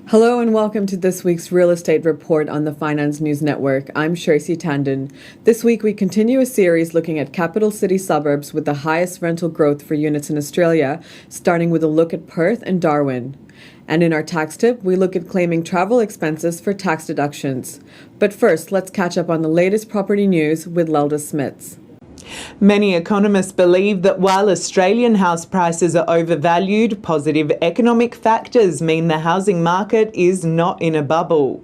Hello and welcome to this week's Real Estate Report on the Finance News Network. I'm Tracy Tandon. This week we continue a series looking at capital city suburbs with the highest rental growth for units in Australia, starting with a look at Perth and Darwin. And in our tax tip, we look at claiming travel expenses for tax deductions. But first, let's catch up on the latest property news with Lelda Smits. Many economists believe that while Australian house prices are overvalued, positive economic factors mean the housing market is not in a bubble.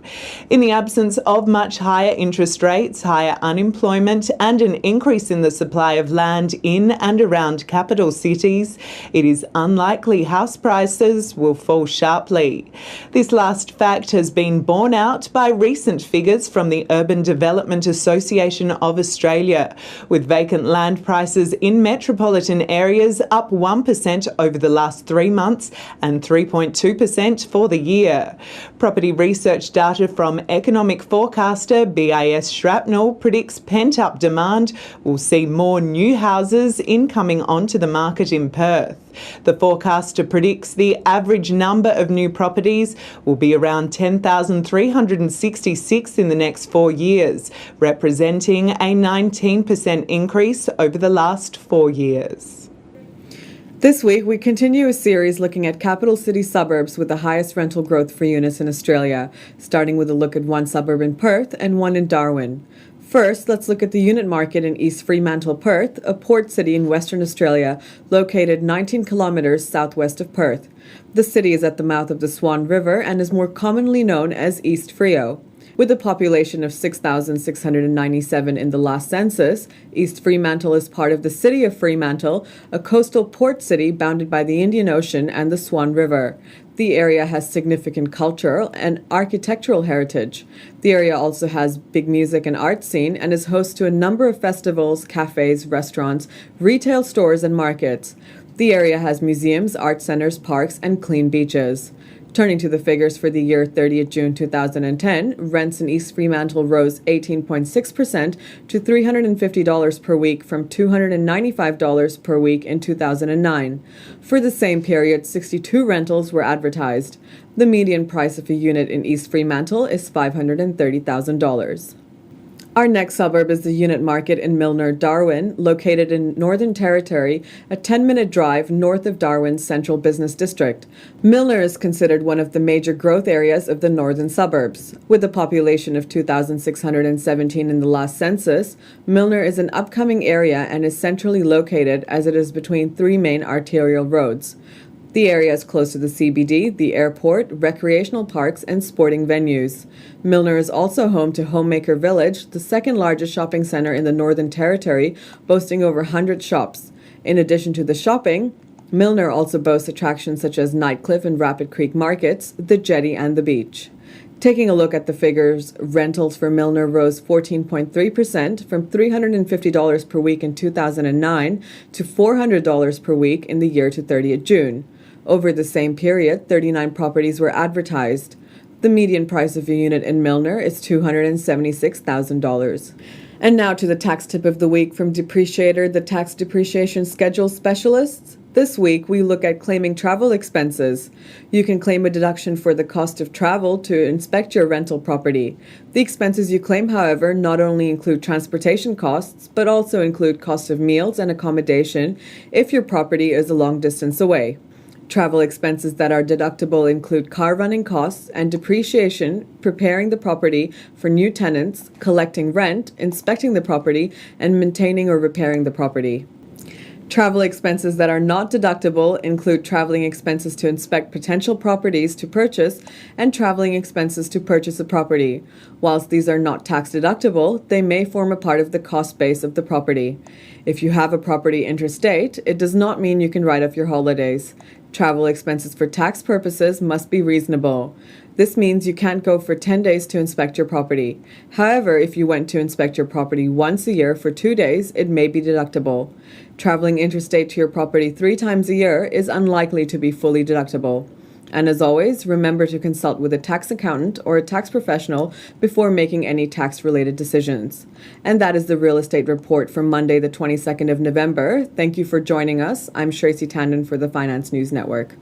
In the absence of much higher interest rates, higher unemployment, and an increase in the supply of land in and around capital cities, it is unlikely house prices will fall sharply. This last fact has been borne out by recent figures from the Urban Development Association of Australia, with vacant land prices in metropolitan areas up 1% over the last 3 months and 3.2% for the year. Property research data from economic forecaster BIS Shrapnel predicts pent-up demand will see more new houses incoming onto the market in Perth. The forecaster predicts the average number of new properties will be around 10,366 in the next 4 years, representing a 19% increase over the last 4 years. This week, we continue a series looking at capital city suburbs with the highest rental growth for units in Australia, starting with a look at one suburb in Perth and one in Darwin. First, let's look at the unit market in East Fremantle, Perth, a port city in Western Australia, located 19 kilometres southwest of Perth. The city is at the mouth of the Swan River and is more commonly known as East Freo. With a population of 6,697 in the last census, East Fremantle is part of the city of Fremantle, a coastal port city bounded by the Indian Ocean and the Swan River. The area has significant cultural and architectural heritage. The area also has big music and art scene and is host to a number of festivals, cafes, restaurants, retail stores and markets. The area has museums, art centers, parks and clean beaches. Turning to the figures for the year 30th June 2010, rents in East Fremantle rose 18.6% to $350 per week from $295 per week in 2009. For the same period, 62 rentals were advertised. The median price of a unit in East Fremantle is $530,000. Our next suburb is the unit market in Milner, Darwin, located in Northern Territory, a 10-minute drive north of Darwin's central business district. Milner is considered one of the major growth areas of the northern suburbs. With a population of 2,617 in the last census, Milner is an upcoming area and is centrally located as it is between 3 main arterial roads. The area is close to the CBD, the airport, recreational parks, and sporting venues. Milner is also home to Homemaker Village, the second largest shopping centre in the Northern Territory, boasting over 100 shops. In addition to the shopping, Milner also boasts attractions such as Nightcliff and Rapid Creek markets, the jetty, and the beach. Taking a look at the figures, rentals for Milner rose 14.3% from $350 per week in 2009 to $400 per week in the year to 30th June. Over the same period, 39 properties were advertised. The median price of a unit in Milner is $276,000. And now to the tax tip of the week from Depreciator, the tax depreciation schedule specialists. This week, we look at claiming travel expenses. You can claim a deduction for the cost of travel to inspect your rental property. The expenses you claim, however, not only include transportation costs, but also include cost of meals and accommodation if your property is a long distance away. Travel expenses that are deductible include car running costs and depreciation, preparing the property for new tenants, collecting rent, inspecting the property, and maintaining or repairing the property. Travel expenses that are not deductible include traveling expenses to inspect potential properties to purchase and traveling expenses to purchase a property. Whilst these are not tax deductible, they may form a part of the cost base of the property. If you have a property interstate, it does not mean you can write off your holidays. Travel expenses for tax purposes must be reasonable. This means you can't go for 10 days to inspect your property. However, if you went to inspect your property once a year for 2 days, it may be deductible. Traveling interstate to your property 3 times a year is unlikely to be fully deductible. And as always, remember to consult with a tax accountant or a tax professional before making any tax-related decisions. And that is the Real Estate Report for Monday, the 22nd of November. Thank you for joining us. I'm Tracy Tandon for the Finance News Network.